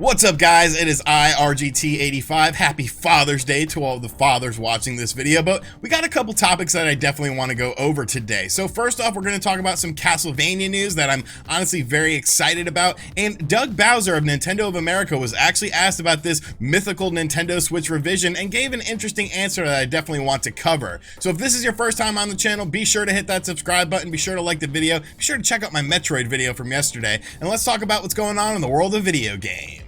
What's up, guys? It is RGT85. Happy Father's Day to all the fathers watching this video, but we got a couple topics that I definitely want to go over today. So first off, we're going to talk about some Castlevania news that I'm honestly very excited about, and Doug Bowser of Nintendo of America was actually asked about this mythical Nintendo Switch revision and gave an interesting answer that I definitely want to cover. So if this is your first time on the channel, be sure to hit that subscribe button, be sure to like the video, be sure to check out my Metroid video from yesterday, and let's talk about what's going on in the world of video games.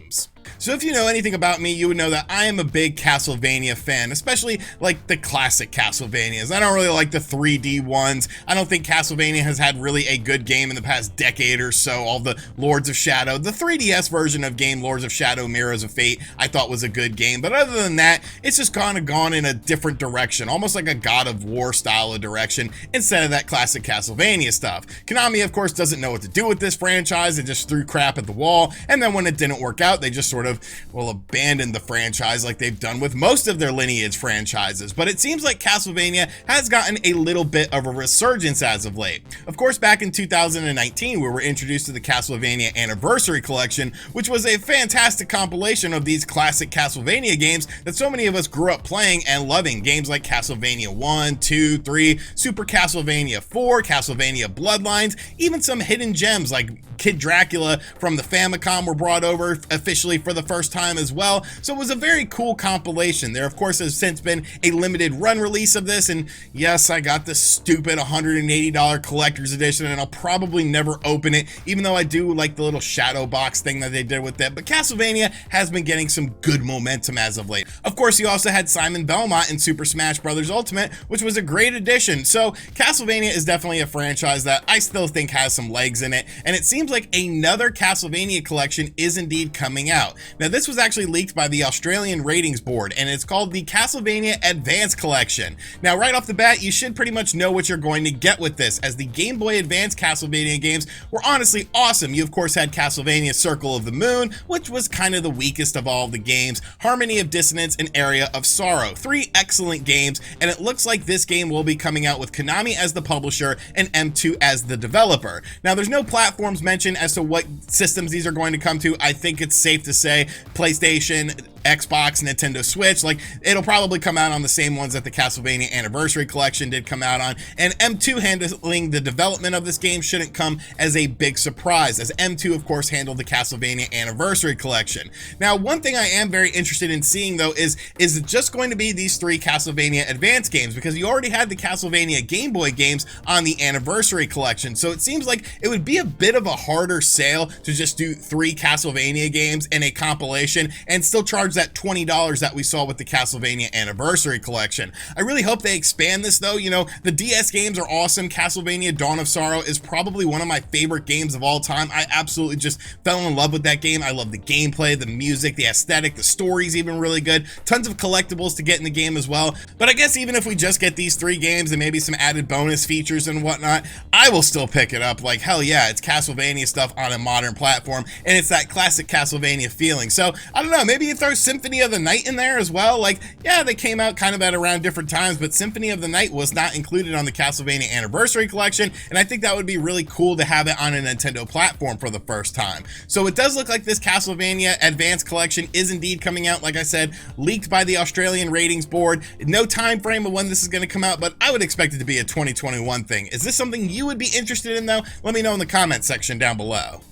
So if you know anything about me, you would know that I am a big Castlevania fan, especially like the classic Castlevanias. I don't really like the 3D ones. I don't think Castlevania has had really a good game in the past decade or so. All the Lords of Shadow, the 3DS version of game Lords of Shadow Mirrors of Fate, I thought was a good game. But other than that, it's just kind of gone in a different direction, almost like a God of War style of direction instead of that classic Castlevania stuff. Konami, of course, doesn't know what to do with this franchise. They just threw crap at the wall, and then when it didn't work out, they just sort of, well, abandoned the franchise like they've done with most of their lineage franchises. But it seems like Castlevania has gotten a little bit of a resurgence as of late. Of course, back in 2019, we were introduced to the Castlevania Anniversary Collection, which was a fantastic compilation of these classic Castlevania games that so many of us grew up playing and loving. Games like Castlevania 1, 2, 3, Super Castlevania 4, Castlevania Bloodlines, even some hidden gems like Kid Dracula from the Famicom were brought over officially for the first time as well. So it was a very cool compilation. There, of course, has since been a limited run release of this, and yes, I got this stupid $180 collector's edition, and I'll probably never open it, even though I do like the little shadow box thing that they did with it. But Castlevania has been getting some good momentum as of late. Of course, you also had Simon Belmont in Super Smash Bros. Ultimate, which was a great addition. So Castlevania is definitely a franchise that I still think has some legs in it, and it seems like another Castlevania collection is indeed coming out. Now, this was actually leaked by the Australian ratings board, and it's called the Castlevania Advance Collection. Now, right off the bat, you should pretty much know what you're going to get with this, as the Game Boy Advance Castlevania games were honestly awesome. You, of course, had Castlevania Circle of the Moon, which was kind of the weakest of all the games, Harmony of Dissonance, and Area of Sorrow. Three excellent games, and it looks like this game will be coming out with Konami as the publisher and M2 as the developer. Now, there's no platforms mentioned as to what systems these are going to come to. I think it's safe to say PlayStation, Xbox, Nintendo Switch. Like, it'll probably come out on the same ones that the Castlevania Anniversary Collection did come out on, and M2 handling the development of this game shouldn't come as a big surprise, as M2 of course handled the Castlevania Anniversary Collection. Now, one thing I am very interested in seeing though is it just going to be these three Castlevania Advance games, because you already had the Castlevania Game Boy games on the Anniversary Collection, so it seems like it would be a bit of a harder sale to just do three Castlevania games in a compilation and still charge that $20 that we saw with the Castlevania Anniversary Collection. I really hope they expand this though. You know, the DS games are awesome. Castlevania Dawn of Sorrow is probably one of my favorite games of all time. I absolutely just fell in love with that game. I love the gameplay, the music, the aesthetic, the story's even really good. Tons of collectibles to get in the game as well. But I guess even if we just get these three games and maybe some added bonus features and whatnot, I will still pick it up. Like, hell yeah, it's Castlevania stuff on a modern platform, and it's that classic Castlevania feeling. So I don't know, maybe you throw Symphony of the Night in there as well. Like, yeah, they came out kind of at around different times, but Symphony of the Night was not included on the Castlevania Anniversary Collection, and I think that would be really cool to have it on a Nintendo platform for the first time. So it does look like this Castlevania Advance Collection is indeed coming out, like I said, leaked by the Australian ratings board. No time frame of when this is going to come out, but I would expect it to be a 2021 thing. Is this something you would be interested in though? Let me know in the comment section down below.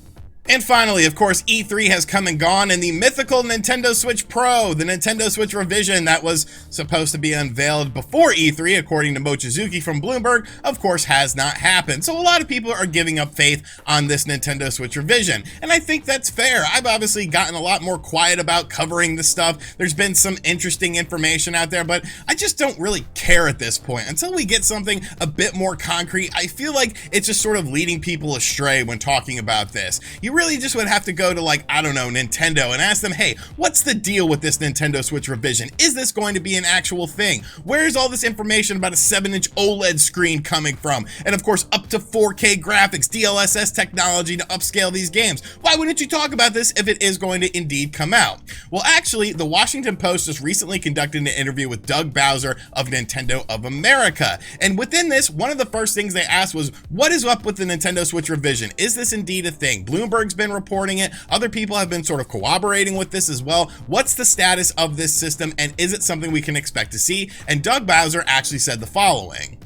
And finally, of course, E3 has come and gone, and the mythical Nintendo Switch Pro, the Nintendo Switch revision that was supposed to be unveiled before E3, according to Mochizuki from Bloomberg, of course has not happened. So a lot of people are giving up faith on this Nintendo Switch revision, and I think that's fair. I've obviously gotten a lot more quiet about covering this stuff. There's been some interesting information out there, but I just don't really care at this point. Until we get something a bit more concrete, I feel like it's just sort of leading people astray when talking about this. You really just would have to go to, like, I don't know, Nintendo and ask them, hey, what's the deal with this Nintendo Switch revision? Is this going to be an actual thing? Where's all this information about a 7-inch OLED screen coming from? And of course, up to 4K graphics, DLSS technology to upscale these games. Why wouldn't you talk about this if it is going to indeed come out? Well, actually, the Washington Post just recently conducted an interview with Doug Bowser of Nintendo of America. And within this, one of the first things they asked was, what is up with the Nintendo Switch revision? Is this indeed a thing? Bloomberg Bloomberg's been reporting it. Other people have been sort of corroborating with this as well. What's the status of this system, and is it something we can expect to see? And Doug Bowser actually said the following: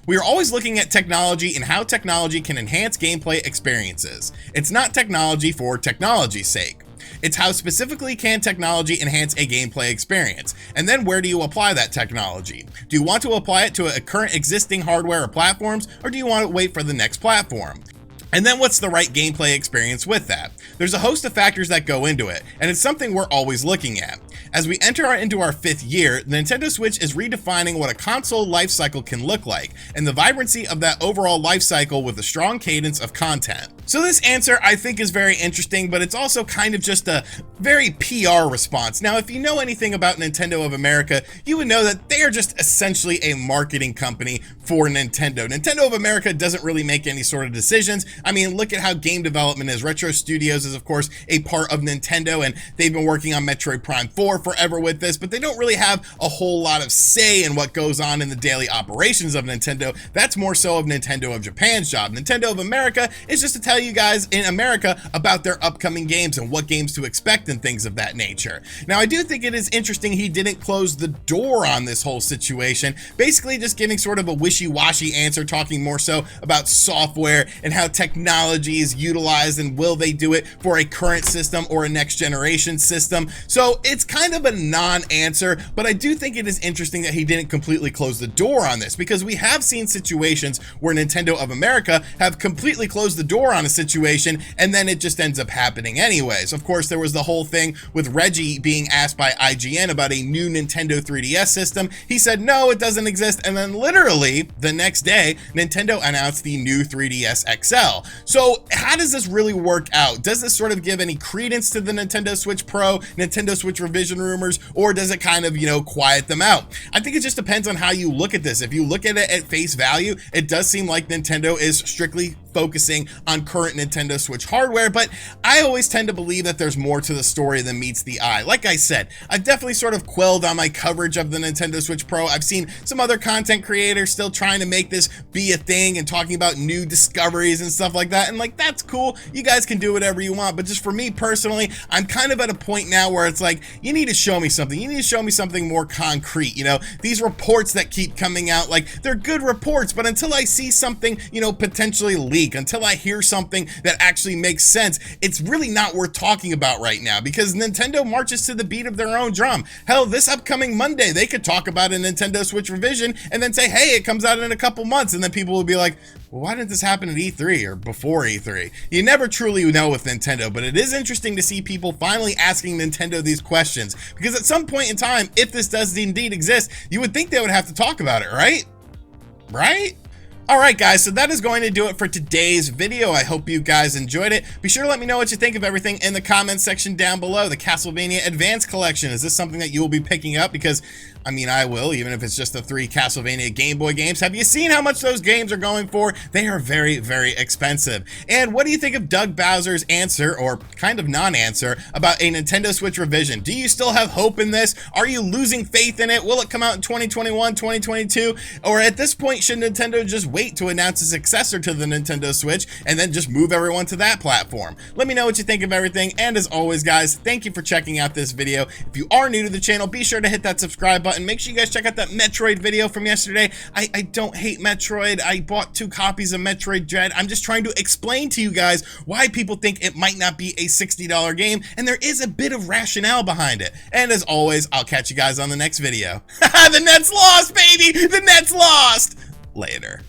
"We are always looking at technology and how technology can enhance gameplay experiences. It's not technology for technology's sake. It's how specifically can technology enhance a gameplay experience, and then where do you apply that technology? Do you want to apply it to a current existing hardware or platforms, or do you want to wait for the next platform? And then what's the right gameplay experience with that? There's a host of factors that go into it, and it's something we're always looking at. As we enter into our 5th year, the Nintendo Switch is redefining what a console lifecycle can look like, and the vibrancy of that overall lifecycle with a strong cadence of content." So this answer I think is very interesting, but it's also kind of just a very PR response. Now, if you know anything about Nintendo of America, you would know that they are just essentially a marketing company for Nintendo. Nintendo of America doesn't really make any sort of decisions. I mean, look at how game development is. Retro Studios is, of course, a part of Nintendo, and they've been working on Metroid Prime 4 forever with this, but they don't really have a whole lot of say in what goes on in the daily operations of Nintendo. That's more so of Nintendo of Japan's job. Nintendo of America is just to tell you guys in America about their upcoming games and what games to expect and things of that nature. Now, I do think it is interesting he didn't close the door on this whole situation, basically just giving sort of a wishy-washy answer, talking more so about software and how technology is utilized and will they do it for a current system or a next generation system. So it's kind of a non-answer, but I do think it is interesting that he didn't completely close the door on this, because we have seen situations where Nintendo of America have completely closed the door on a situation and then it just ends up happening anyways. Of course, there was the whole thing with Reggie being asked by IGN about a new Nintendo 3DS system. He said no, it doesn't exist, and then literally the next day Nintendo announced the new 3DS XL. So how does this really work out? Does this sort of give any credence to the Nintendo Switch Pro, Nintendo Switch revision rumors, or does it kind of, quiet them out? I think it just depends on how you look at this. If you look at it at face value, it does seem like Nintendo is strictly focusing on current Nintendo Switch hardware, but I always tend to believe that there's more to the story than meets the eye. Like I said, I've definitely sort of quelled on my coverage of the Nintendo Switch Pro. I've seen some other content creators still trying to make this be a thing and talking about new discoveries and stuff like that, and like, that's cool. You guys can do whatever you want, but just for me personally, I'm kind of at a point now where it's like, you need to show me something. You need to show me something more concrete. These reports that keep coming out, like, they're good reports, but until I see something, potentially leak, until I hear something that actually makes sense, it's really not worth talking about right now, because Nintendo marches to the beat of their own drum. Hell, this upcoming Monday, they could talk about a Nintendo Switch revision and then say, hey, it comes out in a couple months, and then people will be like, well, why didn't this happen at E3 or before E3? You never truly know with Nintendo, but it is interesting to see people finally asking Nintendo these questions, because at some point in time, if this does indeed exist, you would think they would have to talk about it, right? Right? Alright guys, so that is going to do it for today's video. I hope you guys enjoyed it. Be sure to let me know what you think of everything in the comments section down below. The Castlevania Advance Collection, is this something that you will be picking up? Because, I mean, I will, even if it's just the 3 Castlevania Game Boy games. Have you seen how much those games are going for? They are very, very expensive. And what do you think of Doug Bowser's answer, or kind of non-answer, about a Nintendo Switch revision? Do you still have hope in this? Are you losing faith in it? Will it come out in 2021, 2022? Or at this point, should Nintendo just wait to announce a successor to the Nintendo Switch and then just move everyone to that platform? Let me know what you think of everything, and as always guys, thank you for checking out this video. If you are new to the channel, be sure to hit that subscribe button. Make sure you guys check out that Metroid video from yesterday. I don't hate Metroid. I bought 2 copies of Metroid Dread. I'm just trying to explain to you guys why people think it might not be a $60 game, and there is a bit of rationale behind it. And as always, I'll catch you guys on the next video. The net's lost, baby! The net's lost! Later.